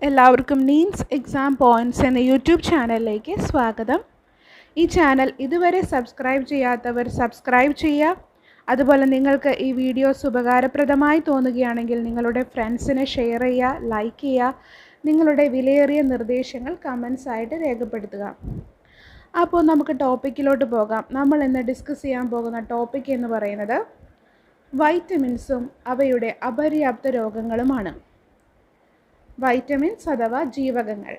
എല്ലാവർക്കും നീൻസ് exam points എന്ന YouTube ചാനലിലേക്ക് സ്വാഗതം. ഈ ചാനൽ ഇതുവരെ സബ്സ്ക്രൈബ് ചെയ്യാത്തവർ സബ്സ്ക്രൈബ് ചെയ്യുക. അതുപോലെ നിങ്ങൾക്ക് ഈ വീഡിയോസ് ഉപകാരപ്രദമായി തോന്നുകയാണെങ്കിൽ നിങ്ങളുടെ ഫ്രണ്ട്സിന് ഷെയർ ചെയ്യുക, ലൈക്ക് ചെയ്യുക, നിങ്ങളുടെ വിലയേറിയ നിർദ്ദേശങ്ങൾ കമൻസ് ആയിട്ട് രേഖപ്പെടുത്തുക. അപ്പോൾ നമുക്ക് ടോപ്പിക്കിലോട്ട് പോകാം. നമ്മൾ ഇന്ന് ഡിസ്കസ് ചെയ്യാൻ പോകുന്ന ടോപ്പിക് എന്ന് പറയുന്നത് വൈറ്റമിൻസും അവയുടെ അപര്യാപ്ത രോഗങ്ങളുമാണ്. വൈറ്റമിൻസ് അഥവാ ജീവകങ്ങൾ.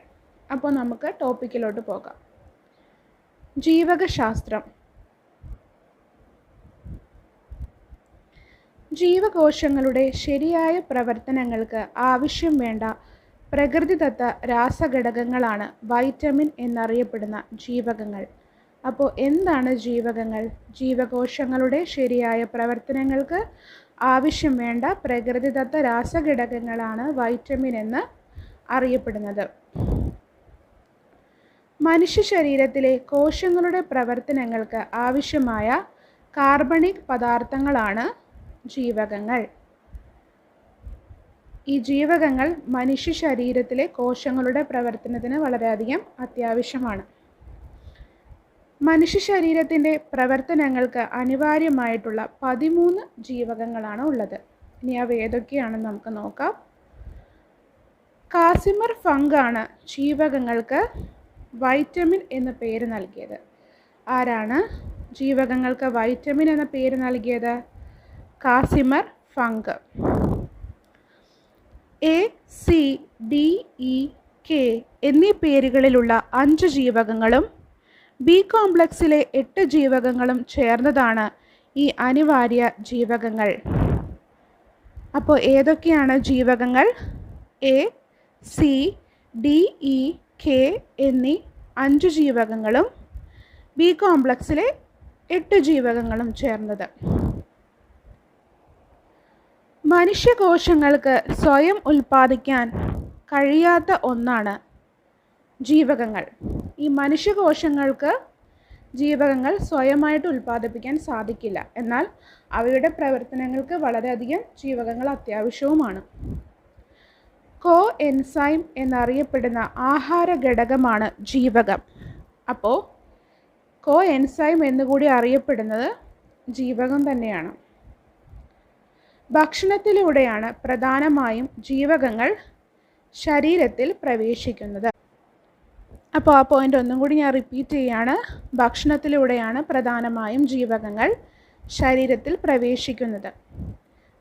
അപ്പോൾ നമുക്ക് ടോപ്പിക്കിലോട്ട് പോകാം. ജീവകശാസ്ത്രം. ജീവകോശങ്ങളുടെ ശരിയായ പ്രവർത്തനങ്ങൾക്ക് ആവശ്യം വേണ്ട പ്രകൃതിദത്ത രാസഘടകങ്ങളാണ് വൈറ്റമിൻ എന്നറിയപ്പെടുന്ന ജീവകങ്ങൾ. അപ്പോൾ എന്താണ് ജീവകങ്ങൾ? ജീവകോശങ്ങളുടെ ശരിയായ പ്രവർത്തനങ്ങൾക്ക് ആവശ്യം വേണ്ട പ്രകൃതിദത്ത രാസഘടകങ്ങളാണ് വൈറ്റമിൻ എന്ന് അറിയപ്പെടുന്നത്. മനുഷ്യ ശരീരത്തിലെ കോശങ്ങളുടെ പ്രവർത്തനങ്ങൾക്ക് ആവശ്യമായ കാർബണിക് പദാർത്ഥങ്ങളാണ് ജീവകങ്ങൾ. ഈ ജീവകങ്ങൾ മനുഷ്യ ശരീരത്തിലെ കോശങ്ങളുടെ പ്രവർത്തനത്തിന് വളരെയധികം അത്യാവശ്യമാണ്. മനുഷ്യ ശരീരത്തിൻ്റെ പ്രവർത്തനങ്ങൾക്ക് അനിവാര്യമായിട്ടുള്ള 13 ജീവകങ്ങളാണ് ഉള്ളത്. ഇനി അവ ഏതൊക്കെയാണെന്ന് നമുക്ക് നോക്കാം. കാസിമർ ഫംഗാണ് ജീവകങ്ങൾക്ക് വൈറ്റമിൻ എന്ന പേര് നൽകിയത്. ആരാണ് ജീവകങ്ങൾക്ക് വൈറ്റമിൻ എന്ന പേര് നൽകിയത്? Casimir ഫംഗ്. A, C, D, E, K എന്നീ പേരുകളിലുള്ള 5 ജീവകങ്ങളും ബി കോംപ്ലക്സിലെ 8 ജീവകങ്ങളും ചേർന്നതാണ് ഈ അനിവാര്യ ജീവകങ്ങൾ. അപ്പോൾ ഏതൊക്കെയാണ് ജീവകങ്ങൾ? A, C, D, E, K എന്നീ 5 ജീവകങ്ങളും ബി കോംപ്ലക്സിലെ 8 ജീവകങ്ങളും ചേർന്നത്. മനുഷ്യകോശങ്ങൾക്ക് സ്വയം ഉൽപ്പാദിക്കാൻ കഴിയാത്ത ഒന്നാണ് ജീവകങ്ങൾ. ഈ മനുഷ്യകോശങ്ങൾക്ക് ജീവകങ്ങൾ സ്വയമായിട്ട് ഉൽപ്പാദിപ്പിക്കാൻ സാധിക്കില്ല. എന്നാൽ അവയുടെ പ്രവർത്തനങ്ങൾക്ക് വളരെയധികം ജീവകങ്ങൾ അത്യാവശ്യവുമാണ്. കോ എൻസൈം എന്നറിയപ്പെടുന്ന ആഹാര ഘടകമാണ് ജീവകം. അപ്പോൾ കോ എൻസൈം എന്നുകൂടി അറിയപ്പെടുന്നത് ജീവകം തന്നെയാണ്. ഭക്ഷണത്തിലൂടെയാണ് പ്രധാനമായും ജീവകങ്ങൾ ശരീരത്തിൽ പ്രവേശിക്കുന്നത്. അപ്പോൾ ആ പോയിൻ്റ് ഒന്നും കൂടി ഞാൻ റിപ്പീറ്റ് ചെയ്യുകയാണ്. ഭക്ഷണത്തിലൂടെയാണ് പ്രധാനമായും ജീവകങ്ങൾ ശരീരത്തിൽ പ്രവേശിക്കുന്നത്.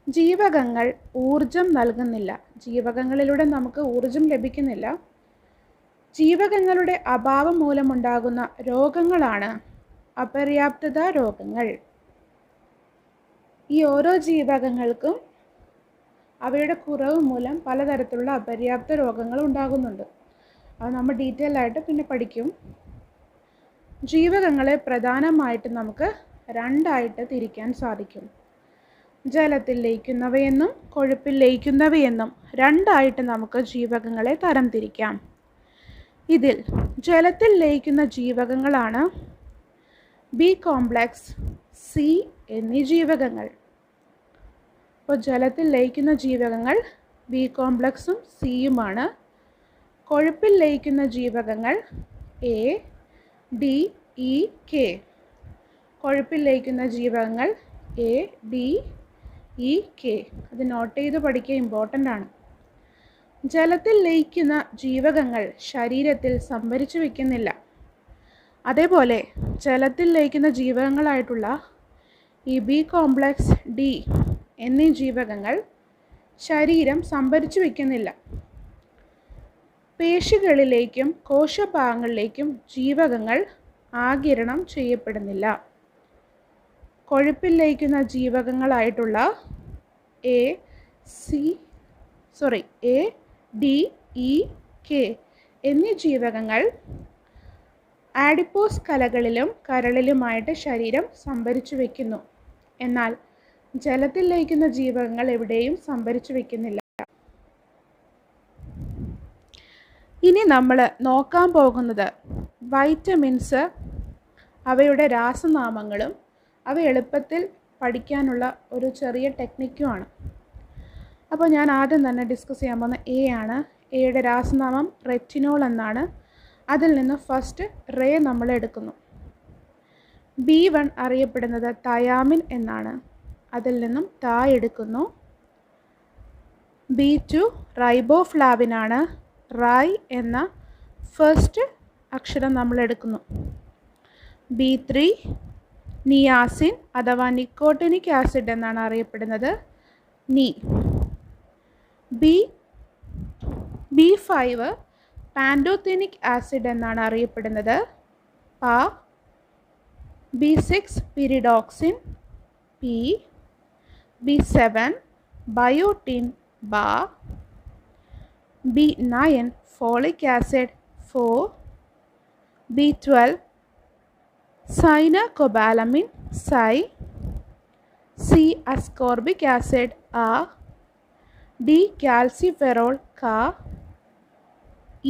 ജീവകങ്ങൾ ഊർജം നൽകുന്നില്ല. ജീവകങ്ങളിലൂടെ നമുക്ക് ഊർജം ലഭിക്കുന്നില്ല. ജീവകങ്ങളുടെ അഭാവം മൂലമുണ്ടാകുന്ന രോഗങ്ങളാണ് അപര്യാപ്തത രോഗങ്ങൾ. ഈ ഓരോ ജീവകങ്ങൾക്കും അവയുടെ കുറവ് മൂലം പലതരത്തിലുള്ള അപര്യാപ്ത രോഗങ്ങൾ ഉണ്ടാകുന്നുണ്ട്. അത് നമ്മൾ ഡീറ്റെയിൽ ആയിട്ട് പിന്നെ പഠിക്കും. ജീവകങ്ങളെ പ്രധാനമായിട്ട് നമുക്ക് 2 ആയിട്ട് തിരിക്കാൻ സാധിക്കും. ജലത്തിൽ ലയിക്കുന്നവയെന്നും കൊഴുപ്പിൽ ലയിക്കുന്നവയെന്നും 2 ആയിട്ട് നമുക്ക് ജീവകങ്ങളെ തരംതിരിക്കാം. ഇതിൽ ജലത്തിൽ ലയിക്കുന്ന ജീവകങ്ങളാണ് ബി കോംപ്ലക്സ്, സി എന്നീ ജീവകങ്ങൾ. അപ്പോൾ ജലത്തിൽ ലയിക്കുന്ന ജീവകങ്ങൾ ബി കോംപ്ലക്സും സിയുമാണ്. കൊഴുപ്പിൽ ലയിക്കുന്ന ജീവകങ്ങൾ എ, ഡി, ഇ, കെ. കൊഴുപ്പിൽ ലയിക്കുന്ന ജീവകങ്ങൾ എ, ഡി, ഇ, കെ. അത് നോട്ട് ചെയ്ത് പഠിക്കുക, ഇമ്പോർട്ടൻ്റ് ആണ്. ജലത്തിൽ ലയിക്കുന്ന ജീവകങ്ങൾ ശരീരത്തിൽ സംഭരിച്ചു വയ്ക്കുന്നില്ല. അതേപോലെ ജലത്തിൽ ലയിക്കുന്ന ജീവകങ്ങളായിട്ടുള്ള ഈ ബി കോംപ്ലക്സ്, ഡി എന്നീ ജീവകങ്ങൾ ശരീരം സംഭരിച്ചു വയ്ക്കുന്നില്ല. പേശികളിലേക്കും കോശഭാഗങ്ങളിലേക്കും ജീവകങ്ങൾ ആഗിരണം ചെയ്യപ്പെടുന്നില്ല. കൊഴുപ്പിൽ ലയിക്കുന്ന ജീവകങ്ങളായിട്ടുള്ള എ, ഡി, ഇ, കെ എന്നീ ജീവകങ്ങൾ ആഡിപ്പോസ് കലകളിലും കരളിലുമായിട്ട് ശരീരം സംഭരിച്ചു വയ്ക്കുന്നു. എന്നാൽ ജലത്തിൽ ലയിക്കുന്ന ജീവകങ്ങൾ എവിടെയും സംഭരിച്ചു വയ്ക്കുന്നില്ല. ഇനി നമ്മൾ നോക്കാൻ പോകുന്നത് വൈറ്റമിൻസ്, അവയുടെ രാസനാമങ്ങളും അവ എളുപ്പത്തിൽ പഠിക്കാനുള്ള ഒരു ചെറിയ ടെക്നിക്കുമാണ്. അപ്പോൾ ഞാൻ ആദ്യം തന്നെ ഡിസ്കസ് ചെയ്യാൻ പോകുന്ന എ ആണ്. എയുടെ രാസനാമം റെറ്റിനോൾ എന്നാണ്. അതിൽ നിന്ന് ഫസ്റ്റ് റേ നമ്മൾ എടുക്കുന്നു. B1 അറിയപ്പെടുന്നത് തയാമിൻ എന്നാണ്. അതിൽ നിന്നും താ എടുക്കുന്നു. B2 റൈബോഫ്ലാവിൻ ആണ്. റൈ എന്ന ഫസ്റ്റ് അക്ഷരം നമ്മൾ എടുക്കുന്നു. B3 നിയാസിൻ അഥവാ നിക്കോട്ടിനിക് ആസിഡ് എന്നാണ് അറിയപ്പെടുന്നത്. നീ. B5 പാൻറ്റോതെനിക് ആസിഡ് എന്നാണ് അറിയപ്പെടുന്നത്. പ. B6 pyridoxine. P. B7 biotin. ബ. B9 folic acid. ഫോ. B12 cyanocobalamin. സൈ. C ascorbic acid. ആ. D calciferol. ക.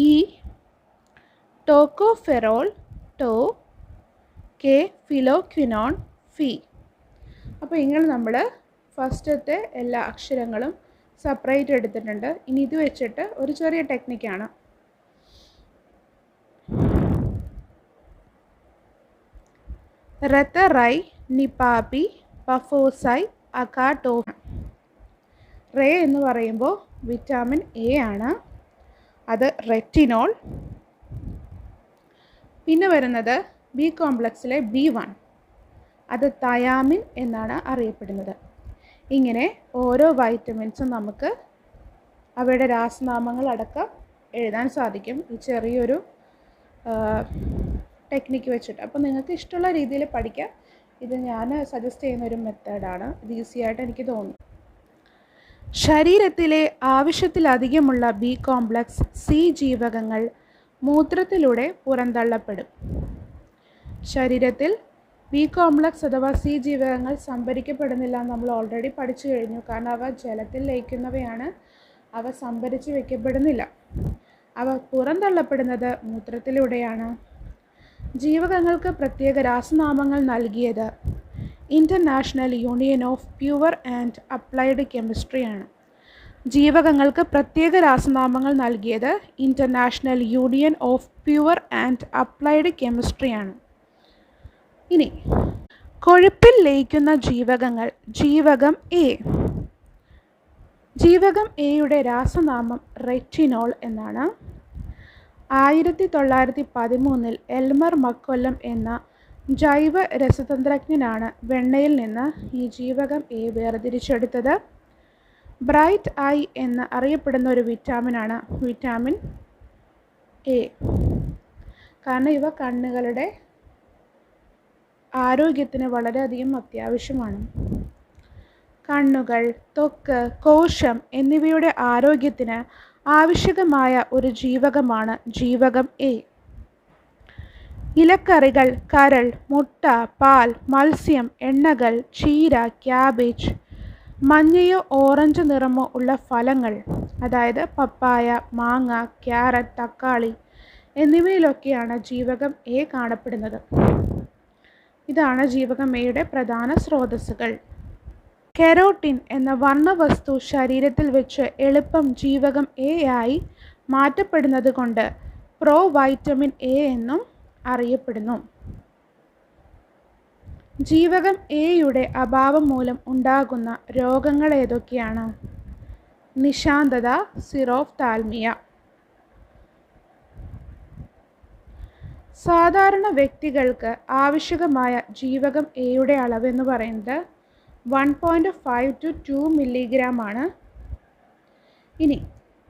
E tocopherol. ടോ. K phylloquinone. ഫി. അപ്പോൾ ഇങ്ങനെ നമ്മൾ ഫസ്റ്റത്തെ എല്ലാ അക്ഷരങ്ങളും സെപ്പറേറ്റ് എടുത്തിട്ടുണ്ട്. ഇനി ഇത് വെച്ചിട്ട് ഒരു ചെറിയ ടെക്നിക്കാണ്. റെത്തറൈ നിപാപി പഫോസൈ അകാട്ടോ. റേ എന്ന് പറയുമ്പോൾ വിറ്റാമിൻ എ ആണ്. അത് റെറ്റിനോൾ. പിന്നെ വരുന്നത് ബി കോംപ്ലക്സിലെ B1. അത് തയാമിൻ എന്നാണ് അറിയപ്പെടുന്നത്. ഇങ്ങനെ ഓരോ വൈറ്റമിൻസും നമുക്ക് അവയുടെ രാസനാമങ്ങൾ അടക്കം എഴുതാൻ സാധിക്കും ഈ ചെറിയൊരു ടെക്നിക്ക് വെച്ചിട്ട്. അപ്പോൾ നിങ്ങൾക്ക് ഇഷ്ടമുള്ള രീതിയിൽ പഠിക്കാം. ഇത് ഞാൻ സജസ്റ്റ് ചെയ്യുന്നൊരു മെത്തേഡാണ്. ഇത് ഈസി ആയിട്ട് എനിക്ക് തോന്നി. ശരീരത്തിലെ ആവശ്യത്തിലധികമുള്ള ബി കോംപ്ലക്സ് സി ജീവകങ്ങൾ മൂത്രത്തിലൂടെ പുറന്തള്ളപ്പെടും. ശരീരത്തിൽ ബി കോംപ്ലക്സ് അഥവാ സി ജീവകങ്ങൾ സംഭരിക്കപ്പെടുന്നില്ല എന്ന് നമ്മൾ ഓൾറെഡി പഠിച്ചു കഴിഞ്ഞു. കാരണം അവ ജലത്തിൽ ലയിക്കുന്നവയാണ്. അവ സംഭരിച്ച് വയ്ക്കപ്പെടുന്നില്ല. അവ പുറന്തള്ളപ്പെടുന്നത് മൂത്രത്തിലൂടെയാണ്. ജീവകങ്ങൾക്ക് പ്രത്യേക രാസനാമങ്ങൾ നൽകിയത് international union of pure and applied കെമിസ്ട്രിയാണ്. ജീവകങ്ങൾക്ക് പ്രത്യേക രാസനാമങ്ങൾ നൽകിയത് international union of pure and applied കെമിസ്ട്രിയാണ്. ഇനി കൊഴുപ്പിൽ ലയിക്കുന്ന ജീവകങ്ങൾ. ജീവകം എ. ജീവകം എയുടെ രാസനാമം റെറ്റിനോൾ എന്നാണ്. 1913 എൽമർ മക്കൊല്ലം എന്ന ജൈവ രസതന്ത്രജ്ഞനാണ് വെണ്ണയിൽ നിന്ന് ഈ ജീവകം എ വേർതിരിച്ചെടുത്തത്. ബ്രൈറ്റ് ഐ എന്ന് അറിയപ്പെടുന്ന ഒരു വിറ്റാമിനാണ് വിറ്റാമിൻ എ. കാരണം ഇവ കണ്ണുകളുടെ ആരോഗ്യത്തിന് വളരെയധികം അത്യാവശ്യമാണ്. കണ്ണുകൾ, ത്വക്ക്, കോശം എന്നിവയുടെ ആരോഗ്യത്തിന് ആവശ്യകമായ ഒരു ജീവകമാണ് ജീവകം എ. ഇലക്കറികൾ, കരൾ, മുട്ട, പാൽ, മത്സ്യം, എണ്ണകൾ, ചീര, ക്യാബേജ്, മഞ്ഞയോ ഓറഞ്ച് നിറമോ ഉള്ള ഫലങ്ങൾ, അതായത് പപ്പായ, മാങ്ങ, ക്യാരറ്റ്, തക്കാളി എന്നിവയിലൊക്കെയാണ് ജീവകം എ കാണപ്പെടുന്നത്. ഇതാണ് ജീവകം എയുടെ പ്രധാന സ്രോതസ്സുകൾ. കെരോട്ടിൻ എന്ന വർണ്ണവസ്തു ശരീരത്തിൽ വെച്ച് എളുപ്പം ജീവകം എ ആയി മാറ്റപ്പെടുന്നത് കൊണ്ട് പ്രോ വൈറ്റമിൻ എ എന്നും അറിയപ്പെടുന്നു. ജീവകം എയുടെ അഭാവം മൂലം ഉണ്ടാകുന്ന രോഗങ്ങൾ ഏതൊക്കെയാണ്? നിശാന്തത, സിറോഫ്താൽമിയ. സാധാരണ വ്യക്തികൾക്ക് ആവശ്യകമായ ജീവകം എയുടെ അളവ് എന്ന് പറയുന്നത് 1.5 to 2 മില്ലിഗ്രാം ആണ്. ഇനി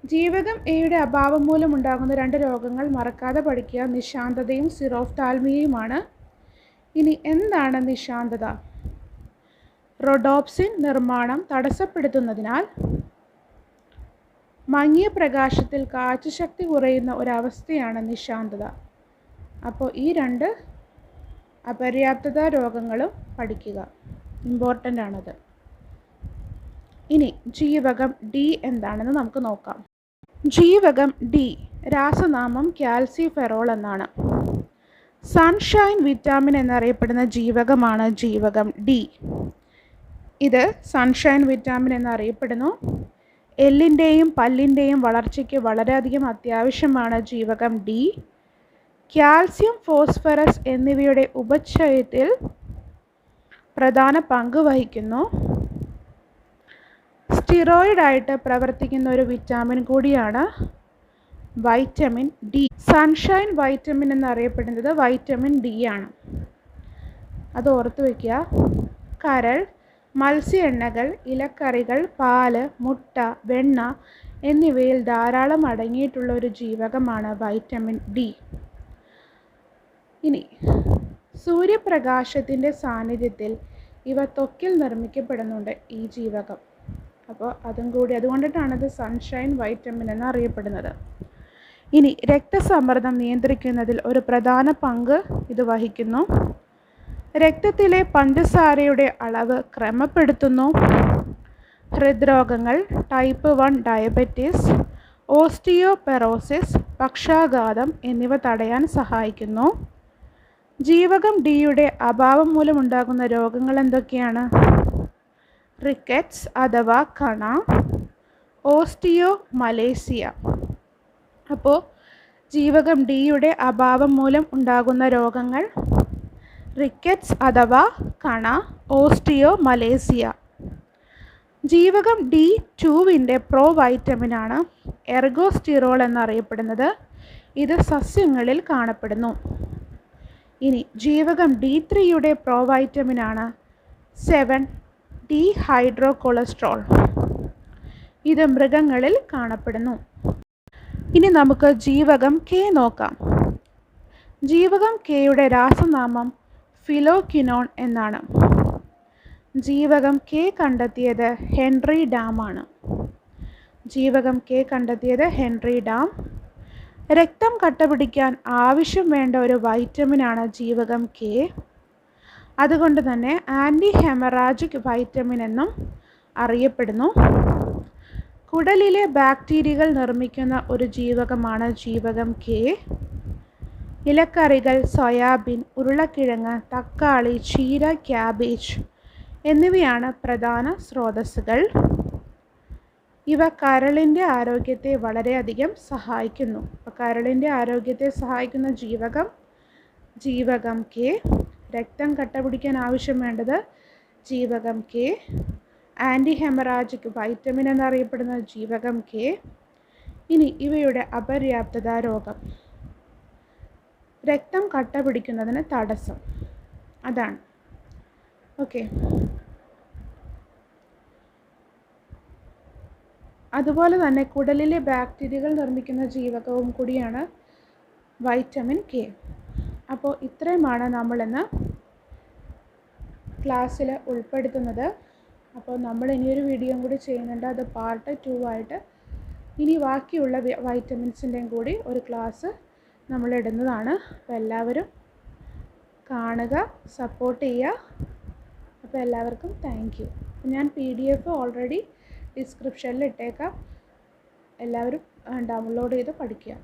ജീവകം എയുടെ അഭാവം മൂലം ഉണ്ടാകുന്ന രണ്ട് രോഗങ്ങൾ മറക്കാതെ പഠിക്കുക. നിശാന്തതയും സിറോഫ്താൽമിയയുമാണ്. ഇനി എന്താണ് നിശാന്തത? റോഡോപ്സിൻ നിർമ്മാണം തടസ്സപ്പെടുത്തുന്നതിനാൽ മങ്ങിയ പ്രകാശത്തിൽ കാഴ്ചശക്തി കുറയുന്ന ഒരവസ്ഥയാണ് നിശാന്തത. അപ്പോൾ ഈ രണ്ട് അപര്യാപ്തത രോഗങ്ങളും പഠിക്കുക, ഇമ്പോർട്ടൻ്റ് ആണത്. ഇനി ജീവകം ഡി എന്താണെന്ന് നമുക്ക് നോക്കാം. ജീവകം ഡി രാസനാമം കാൽസിഫെറോൾ എന്നാണ്. സൺഷൈൻ വിറ്റാമിൻ എന്നറിയപ്പെടുന്ന ജീവകമാണ് ജീവകം ഡി. ഇത് സൺഷൈൻ വിറ്റാമിൻ എന്നറിയപ്പെടുന്നു. എല്ലിൻ്റെയും പല്ലിൻ്റെയും വളർച്ചയ്ക്ക് വളരെയധികം അത്യാവശ്യമാണ് ജീവകം ഡി. കാൽസ്യം, ഫോസ്ഫറസ് എന്നിവയുടെ ഉപക്ഷയത്തിൽ പ്രധാന പങ്ക് വഹിക്കുന്നു. സ്റ്റിറോയിഡായിട്ട് പ്രവർത്തിക്കുന്ന ഒരു വിറ്റാമിൻ കൂടിയാണ് വൈറ്റമിൻ ഡി. സൺഷൈൻ വൈറ്റമിൻ എന്നറിയപ്പെടുന്നത് വൈറ്റമിൻ ഡി ആണ്. അത് ഓർത്തു വയ്ക്കുക. കരൾ, മത്സ്യ എണ്ണകൾ, ഇലക്കറികൾ, പാല്, മുട്ട, വെണ്ണ എന്നിവയിൽ ധാരാളം അടങ്ങിയിട്ടുള്ള ഒരു ജീവകമാണ് വൈറ്റമിൻ ഡി. ഇനി സൂര്യപ്രകാശത്തിൻ്റെ സാന്നിധ്യത്തിൽ ഇവ ത്വക്കിൽ നിർമ്മിക്കപ്പെടുന്നുണ്ട് ഈ ജീവകം. അപ്പോൾ അതുകൊണ്ടിട്ടാണിത് സൺഷൈൻ വൈറ്റമിൻ എന്നറിയപ്പെടുന്നത്. ഇനി രക്തസമ്മർദ്ദം നിയന്ത്രിക്കുന്നതിൽ ഒരു പ്രധാന പങ്ക് ഇത് വഹിക്കുന്നു. രക്തത്തിലെ പഞ്ചസാരയുടെ അളവ് ക്രമപ്പെടുത്തുന്നു. ഹൃദ്രോഗങ്ങൾ, ടൈപ്പ് 1 ഡയബറ്റീസ്, ഓസ്റ്റിയോപൊറോസിസ്, പക്ഷാഘാതം എന്നിവ തടയാൻ സഹായിക്കുന്നു. ജീവകം ഡിയുടെ അഭാവം മൂലമുണ്ടാകുന്ന രോഗങ്ങൾ എന്തൊക്കെയാണ്? റിക്കറ്റ്സ് അഥവാ കണ, ഓസ്റ്റിയോമലേസിയ. അപ്പോൾ ജീവകം ഡിയുടെ അഭാവം മൂലം ഉണ്ടാകുന്ന രോഗങ്ങൾ റിക്കറ്റ്സ് അഥവാ കണ, ഓസ്റ്റിയോമലേസിയ. ജീവകം D2 പ്രോ വൈറ്റമിനാണ് എർഗോസ്റ്റിറോൾ എന്നറിയപ്പെടുന്നത്. ഇത് സസ്യങ്ങളിൽ കാണപ്പെടുന്നു. ഇനി ജീവകം D3 പ്രോ വൈറ്റമിനാണ് 7-ഡീഹൈഡ്രോകൊളസ്ട്രോൾ. ഇത് മൃഗങ്ങളിൽ കാണപ്പെടുന്നു. ഇനി നമുക്ക് ജീവകം കെ നോക്കാം. ജീവകം കെയുടെ രാസനാമം ഫിലോക്വിനോൺ എന്നാണ്. ജീവകം കെ കണ്ടെത്തിയത് ഹെൻറി ഡാം ആണ്. ജീവകം കെ കണ്ടെത്തിയത് ഹെൻറി ഡാം. രക്തം കട്ടപിടിക്കാൻ ആവശ്യം വേണ്ട ഒരു വൈറ്റമിനാണ് ജീവകം കെ. അതുകൊണ്ട് തന്നെ ആൻറ്റി ഹെമറാജിക് വൈറ്റമിൻ എന്നും അറിയപ്പെടുന്നു. കുടലിലെ ബാക്ടീരിയകൾ നിർമ്മിക്കുന്ന ഒരു ജീവകമാണ് ജീവകം കെ. ഇലക്കറികൾ, സോയാബീൻ, ഉരുളക്കിഴങ്ങ്, തക്കാളി, ചീര, ക്യാബേജ് എന്നിവയാണ് പ്രധാന സ്രോതസ്സുകൾ. ഇവ കരളിൻ്റെ ആരോഗ്യത്തെ വളരെയധികം സഹായിക്കുന്നു. അപ്പോൾ കരളിൻ്റെ ആരോഗ്യത്തെ സഹായിക്കുന്ന ജീവകം കെ. രക്തം കട്ടപിടിക്കാൻ ആവശ്യം വേണ്ടത് ജീവകം കെ. ആൻറ്റി ഹെമറാജിക് വൈറ്റമിൻ എന്നറിയപ്പെടുന്ന ജീവകം കെ. ഇനി ഇവയുടെ അപര്യാപ്തത രോഗം, രക്തം കട്ടപിടിക്കുന്നതിന് തടസ്സം, അതാണ്. ഓക്കെ. അതുപോലെ തന്നെ കുടലിലെ ബാക്ടീരിയകൾ നിർമ്മിക്കുന്ന ജീവകവും കൂടിയാണ് വൈറ്റമിൻ കെ. അപ്പോൾ ഇത്രയുമാണ് നമ്മളിന്ന് ക്ലാസ്സിൽ ഉൾപ്പെടുത്തുന്നത്. അപ്പോൾ നമ്മൾ ഇനിയൊരു വീഡിയോ കൂടി ചെയ്യുന്നുണ്ട്. അത് പാർട്ട് 2 ആയിട്ട് ഇനി ബാക്കിയുള്ള വൈറ്റമിൻസിൻ്റെയും കൂടി ഒരു ക്ലാസ് നമ്മൾ ഇടുന്നതാണ്. അപ്പോൾ എല്ലാവരും കാണുക, സപ്പോർട്ട് ചെയ്യുക. അപ്പോൾ എല്ലാവർക്കും താങ്ക് യു. ഞാൻ PDF ഓൾറെഡി ഡിസ്ക്രിപ്ഷനിൽ ഇട്ടേക്കാം. എല്ലാവരും ഡൗൺലോഡ് ചെയ്ത് പഠിക്കുക.